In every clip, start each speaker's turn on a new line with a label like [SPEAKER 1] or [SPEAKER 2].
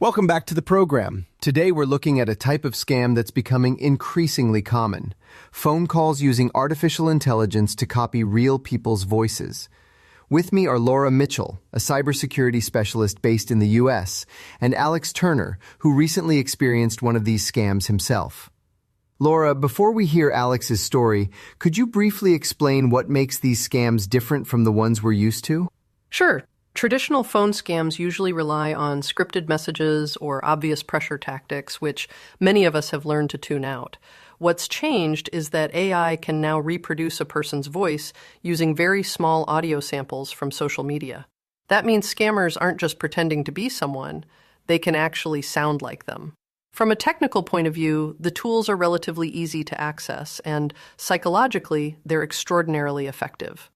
[SPEAKER 1] Welcome back to the program. Today we're looking at a type of scam that's becoming increasingly common. Phone calls using artificial intelligence to copy real people's voices. With me are Laura Mitchell, a cybersecurity specialist based in the U.S., and Alex Turner, who recently experienced one of these scams himself. Laura, before we hear Alex's story, could you briefly explain what makes these scams different from the ones we're used to?
[SPEAKER 2] Sure. Traditional phone scams usually rely on scripted messages or obvious pressure tactics, which many of us have learned to tune out. What's changed is that AI can now reproduce a person's voice using very small audio samples from social media. That means scammers aren't just pretending to be someone, they can actually sound like them. From a technical point of view, the tools are relatively easy to access, and psychologically, they're extraordinarily effective.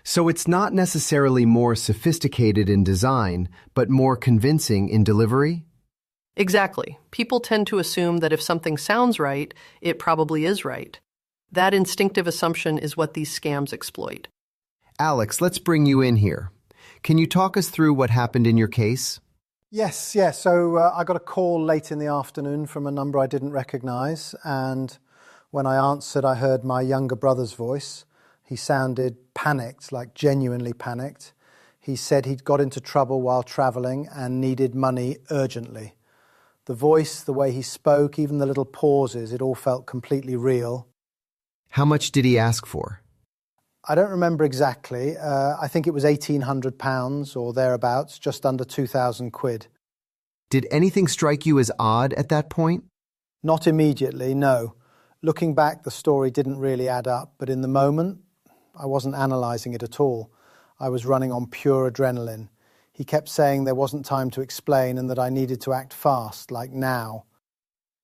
[SPEAKER 1] So it's not necessarily more sophisticated in design, but more convincing in delivery?
[SPEAKER 2] Exactly. People tend to assume that if something sounds right, it probably is right. That instinctive assumption is what these scams exploit.
[SPEAKER 1] Alex, let's bring you in here. Can you talk us through what happened in your case?
[SPEAKER 3] Yes. So I got a call late in the afternoon from a number I didn't recognize, and when I answered, I heard my younger brother's voice. He sounded panicked, like genuinely panicked. He said he'd got into trouble while traveling and needed money urgently. The voice, the way he spoke, even the little pauses, it all felt completely real.
[SPEAKER 1] How much did he ask for?
[SPEAKER 3] I don't remember exactly. I think it was £1,800 or thereabouts, just under 2,000 quid.
[SPEAKER 1] Did anything strike you as odd at that point?
[SPEAKER 3] Not immediately, no. Looking back, the story didn't really add up, but in the moment, I wasn't analysing it at all. I was running on pure adrenaline. He kept saying there wasn't time to explain and that I needed to act fast, like now.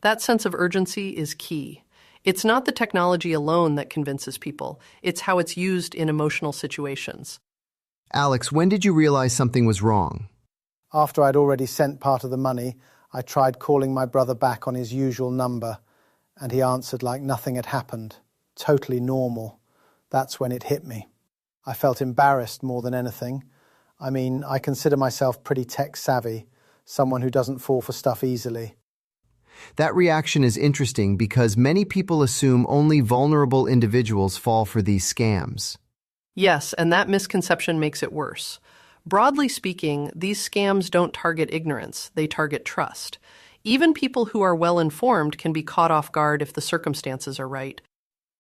[SPEAKER 2] That sense of urgency is key. It's not the technology alone that convinces people. It's how it's used in emotional situations.
[SPEAKER 1] Alex, when did you realize something was wrong?
[SPEAKER 3] After I'd already sent part of the money, I tried calling my brother back on his usual number, and he answered like nothing had happened. Totally normal. That's when it hit me. I felt embarrassed more than anything. I mean, I consider myself pretty tech-savvy, someone who doesn't fall for stuff easily.
[SPEAKER 1] That reaction is interesting because many people assume only vulnerable individuals fall for these scams.
[SPEAKER 2] Yes, and that misconception makes it worse. Broadly speaking, these scams don't target ignorance, they target trust. Even people who are well-informed can be caught off guard if the circumstances are right.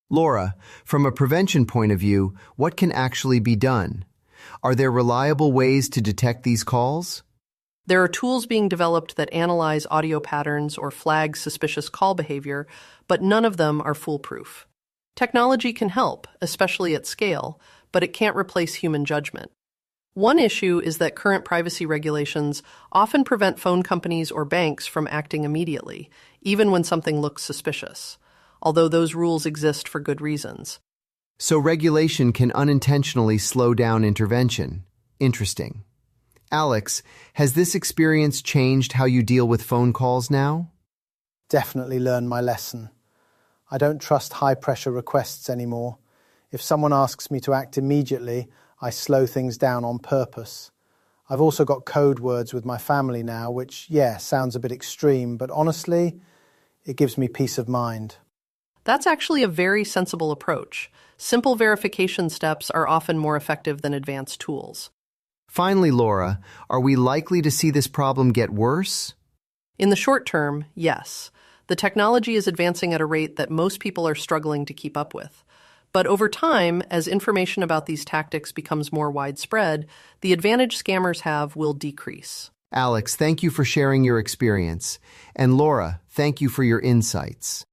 [SPEAKER 1] Laura, from a prevention point of view, what can actually be done? Are there reliable ways to detect these calls?
[SPEAKER 2] There are tools being developed that analyze audio patterns or flag suspicious call behavior, but none of them are foolproof. Technology can help, especially at scale, but it can't replace human judgment. One issue is that current privacy regulations often prevent phone companies or banks from acting immediately, even when something looks suspicious, although those rules exist for good reasons.
[SPEAKER 1] So regulation can unintentionally slow down intervention. Interesting. Alex, has this experience changed how you deal with phone calls now?
[SPEAKER 3] Definitely learned my lesson. I don't trust high-pressure requests anymore. If someone asks me to act immediately, I slow things down on purpose. I've also got code words with my family now, which, sounds a bit extreme, but honestly, it gives me peace of mind.
[SPEAKER 2] That's actually a very sensible approach. Simple verification steps are often more effective than advanced tools.
[SPEAKER 1] Finally, Laura, are we likely to see this problem get worse?
[SPEAKER 2] In the short term, yes. The technology is advancing at a rate that most people are struggling to keep up with. But over time, as information about these tactics becomes more widespread, the advantage scammers have will decrease.
[SPEAKER 1] Alex, thank you for sharing your experience. And Laura, thank you for your insights.